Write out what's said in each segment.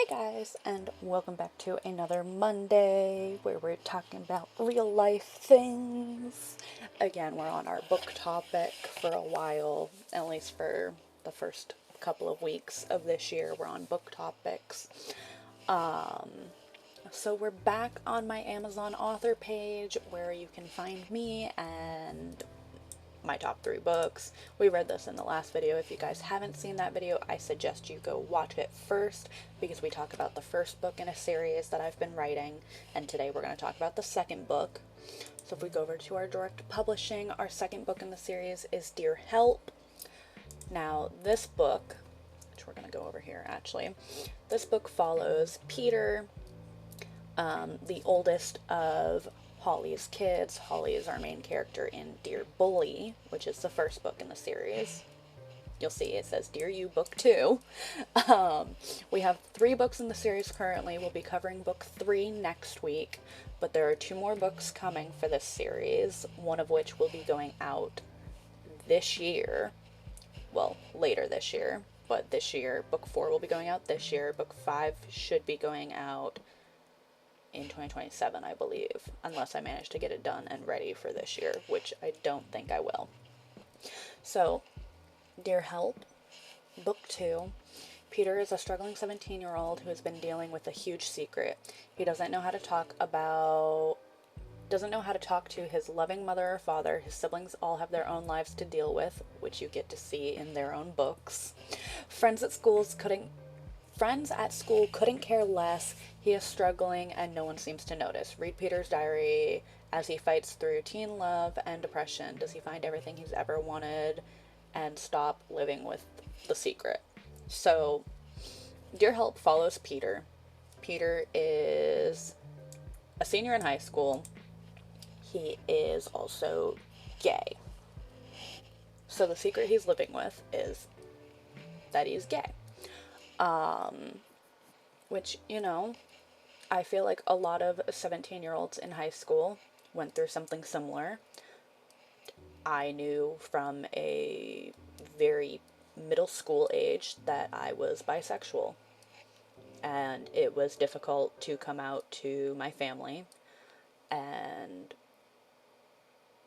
Hey guys, and welcome back to another Monday where we're talking about real life things. Again, we're on our book topic for a while, at least for the first couple of weeks of this year. We're on book topics. So we're back on my Amazon author page where you can find me and my top 3 books. We read this in the last video. If you guys haven't seen that video, I suggest you go watch it first because we talk about the first book in a series that I've been writing, and today we're going to talk about the second book. So if we go over to our direct publishing, our second book in the series is Dear Help. Now this book, which we're going to go over here actually, this book follows Peter, the oldest of Holly's kids. Holly is our main character in Dear Bully, which is the first book in the series. You'll see it says Dear You Book 2. We have 3 books in the series currently. We'll be covering book 3 next week, but there are 2 more books coming for this series, one of which will be going out this year. Well, later this year, but this year. Book 4 will be going out this year. Book 5 should be going out in 2027, I believe, unless I manage to get it done and ready for this year, which I don't think I will. So, Dear Help, Book 2. Peter is a struggling 17-year-old who has been dealing with a huge secret. He doesn't know how to talk to his loving mother or father. His siblings all have their own lives to deal with, which you get to see in their own books. Friends at school couldn't care less. He is struggling and no one seems to notice. Read Peter's diary as he fights through teen love and depression. Does he find everything he's ever wanted and stop living with the secret? So, Dear Help follows Peter. Peter is a senior in high school. He is also gay. So the secret he's living with is that he's gay. Which, I feel like a lot of 17-year-olds in high school went through something similar. I knew from a very middle school age that I was bisexual, and it was difficult to come out to my family, and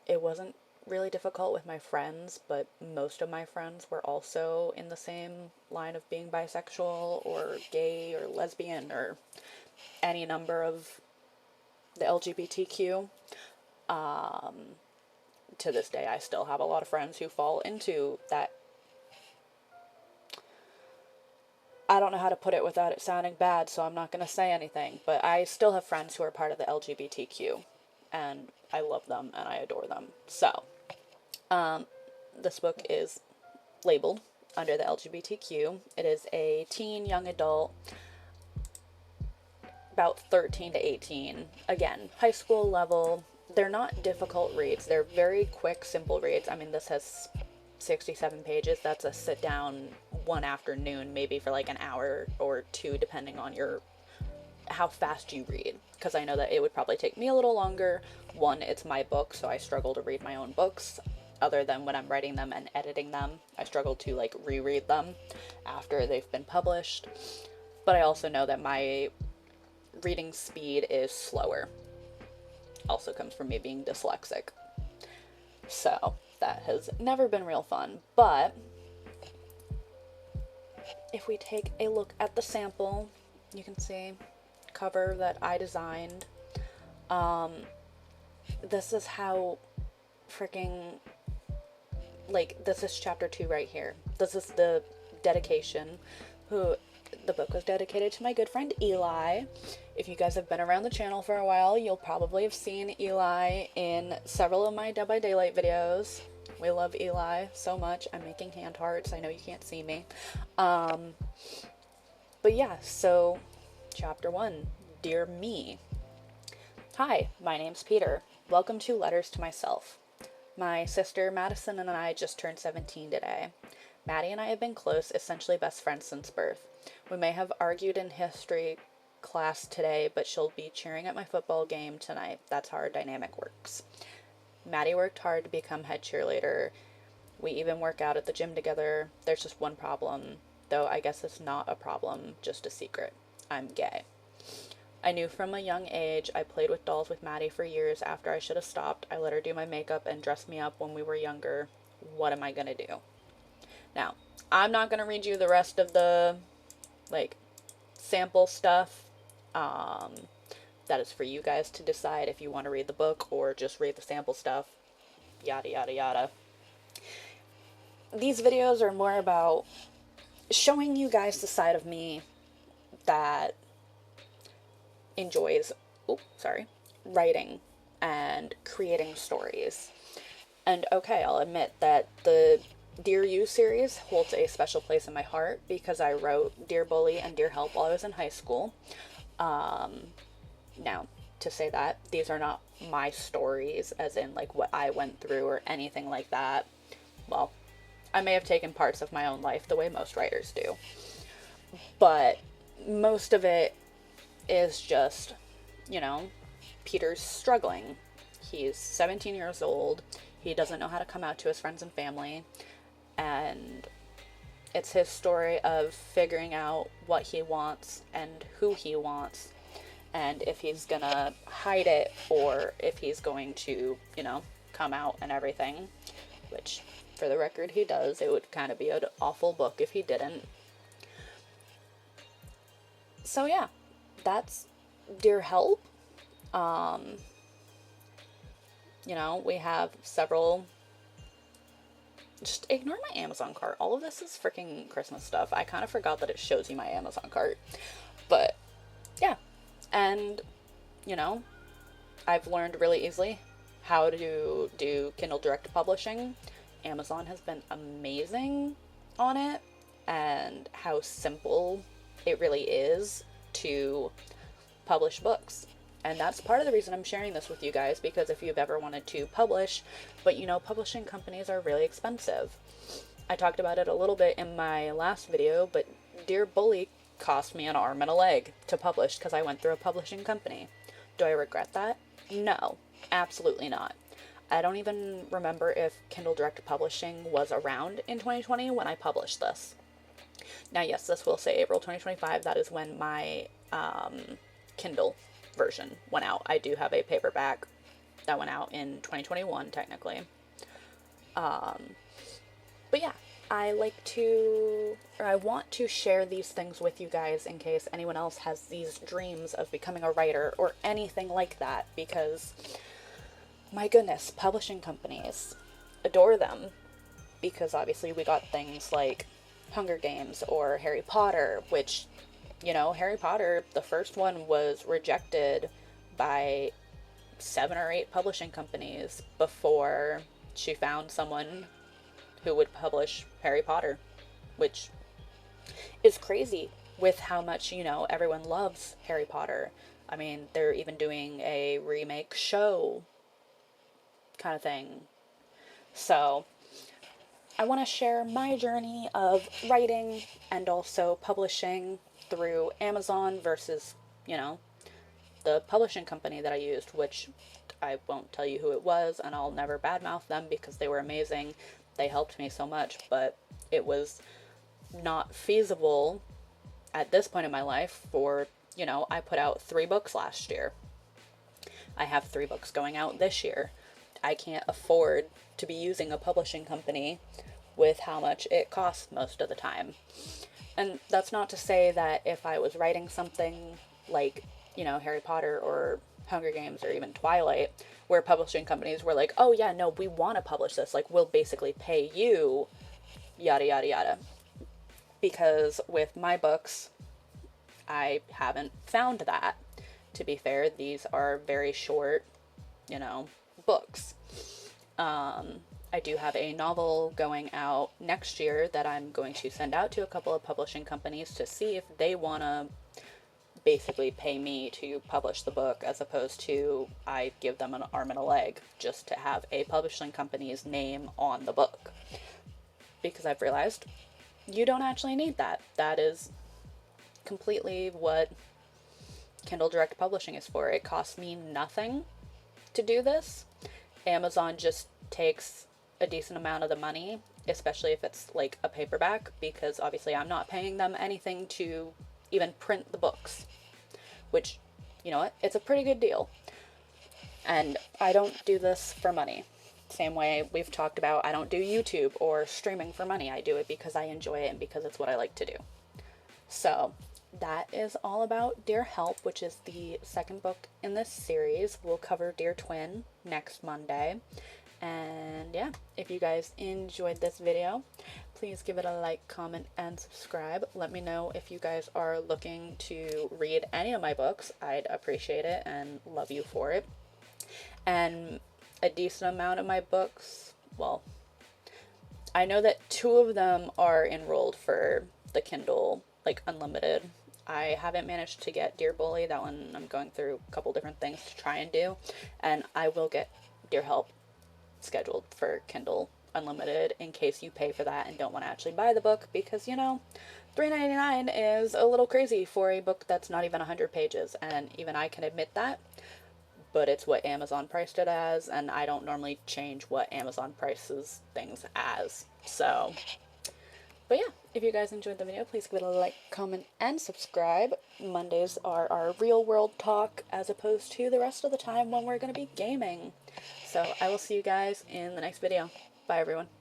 it wasn't really difficult with my friends, but most of my friends were also in the same line of being bisexual or gay or lesbian or any number of the LGBTQ. To this day, I still have a lot of friends who fall into that. I don't know how to put it without it sounding bad, so I'm not going to say anything, but I still have friends who are part of the LGBTQ, and I love them and I adore them. So, this book is labeled under the LGBTQ. It is a teen, young adult, about 13 to 18. Again, high school level. They're not difficult reads. They're very quick, simple reads. I mean, this has 67 pages. That's a sit down one afternoon, maybe for like an hour or 2, depending on how fast you read. Because I know that it would probably take me a little longer. One, it's my book, so I struggle to read my own books. Other than when I'm writing them and editing them, I struggle to reread them after they've been published. But I also know that my reading speed is slower. Also comes from me being dyslexic. So that has never been real fun. But if we take a look at the sample, you can see cover that I designed. This is how freaking, this is chapter 2 right here. This is the dedication. The book was dedicated to my good friend Eli. If you guys have been around the channel for a while, you'll probably have seen Eli in several of my Dead by Daylight videos. We love Eli so much. I'm making hand hearts. I know you can't see me. But yeah, so chapter 1, Dear Me. Hi, my name's Peter. Welcome to Letters to Myself. My sister Madison and I just turned 17 today. Maddie and I have been close, essentially best friends since birth. We may have argued in history class today, but she'll be cheering at my football game tonight. That's how our dynamic works. Maddie worked hard to become head cheerleader. We even work out at the gym together. There's just one problem, though I guess it's not a problem, just a secret. I'm gay. I knew from a young age. I played with dolls with Maddie for years after I should have stopped. I let her do my makeup and dress me up when we were younger. What am I gonna do? Now, I'm not gonna read you the rest of the, like, sample stuff. That is for you guys to decide if you want to read the book or just read the sample stuff. Yada, yada, yada. These videos are more about showing you guys the side of me that enjoys, writing and creating stories. And okay, I'll admit that the Dear You series holds a special place in my heart because I wrote Dear Bully and Dear Help while I was in high school. Now, to say that, these are not my stories, as in, like, what I went through or anything like that. Well, I may have taken parts of my own life the way most writers do. But most of it is just, you know, Peter's struggling. He's 17 years old. He doesn't know how to come out to his friends and family. And it's his story of figuring out what he wants and who he wants, and if he's gonna hide it or if he's going to, you know, come out and everything, which, for the record, he does. It would kind of be an awful book if he didn't. So yeah, that's Dear Help. You know, we have several. Just ignore my Amazon cart. All of this is freaking Christmas stuff. I kind of forgot that it shows you my Amazon cart. But yeah. And, you know, I've learned really easily how to do Kindle Direct Publishing. Amazon has been amazing on it, and how simple it really is to publish books. And that's part of the reason I'm sharing this with you guys, because if you've ever wanted to publish, but you know, publishing companies are really expensive. I talked about it a little bit in my last video, but Dear Bully cost me an arm and a leg to publish because I went through a publishing company. Do I regret that? No, absolutely not. I don't even remember if Kindle Direct Publishing was around in 2020 when I published this. Now, yes, this will say April 2025. That is when my Kindle version went out. I do have a paperback that went out in 2021, technically. But yeah, I want to share these things with you guys in case anyone else has these dreams of becoming a writer or anything like that, because my goodness, publishing companies, adore them, because obviously we got things like Hunger Games or Harry Potter, which, you know, Harry Potter, the first one was rejected by 7 or 8 publishing companies before she found someone who would publish Harry Potter, which is crazy with how much, you know, everyone loves Harry Potter. I mean, they're even doing a remake show kind of thing. So, I want to share my journey of writing and also publishing through Amazon versus, you know, the publishing company that I used, which I won't tell you who it was, and I'll never badmouth them because they were amazing. They helped me so much, but it was not feasible at this point in my life for, you know, I put out 3 books last year. I have 3 books going out this year. I can't afford to be using a publishing company with how much it costs most of the time. And that's not to say that if I was writing something like, you know, Harry Potter or Hunger Games or even Twilight, where publishing companies were like, oh yeah, no, we want to publish this, like, we'll basically pay you, yada, yada, yada. Because with my books, I haven't found that. To be fair, these are very short, you know, books. I do have a novel going out next year that I'm going to send out to a couple of publishing companies to see if they want to basically pay me to publish the book, as opposed to I give them an arm and a leg just to have a publishing company's name on the book. Because I've realized you don't actually need that. That is completely what Kindle Direct Publishing is for. It costs me nothing to do this. Amazon just takes a decent amount of the money, especially if it's like a paperback, because obviously I'm not paying them anything to even print the books, which, you know what, it's a pretty good deal. And I don't do this for money. Same way we've talked about, I don't do YouTube or streaming for money. I do it because I enjoy it and because it's what I like to do. So that is all about Dear Help, which is the second book in this series. We'll cover Dear Twin next Monday. And yeah, if you guys enjoyed this video, please give it a like, comment, and subscribe. Let me know if you guys are looking to read any of my books. I'd appreciate it and love you for it. And a decent amount of my books, well, I know that 2 of them are enrolled for the Kindle, like, Unlimited. I haven't managed to get Dear Bully. That one I'm going through a couple different things to try and do. And I will get Dear Help scheduled for Kindle Unlimited in case you pay for that and don't want to actually buy the book, because, you know, $3.99 is a little crazy for a book that's not even 100 pages, and even I can admit that, but it's what Amazon priced it as, and I don't normally change what Amazon prices things as. So, but yeah, if you guys enjoyed the video, please give it a like, comment, and subscribe. Mondays are our real world talk, as opposed to the rest of the time when we're going to be gaming. So I will see you guys in the next video. Bye, everyone.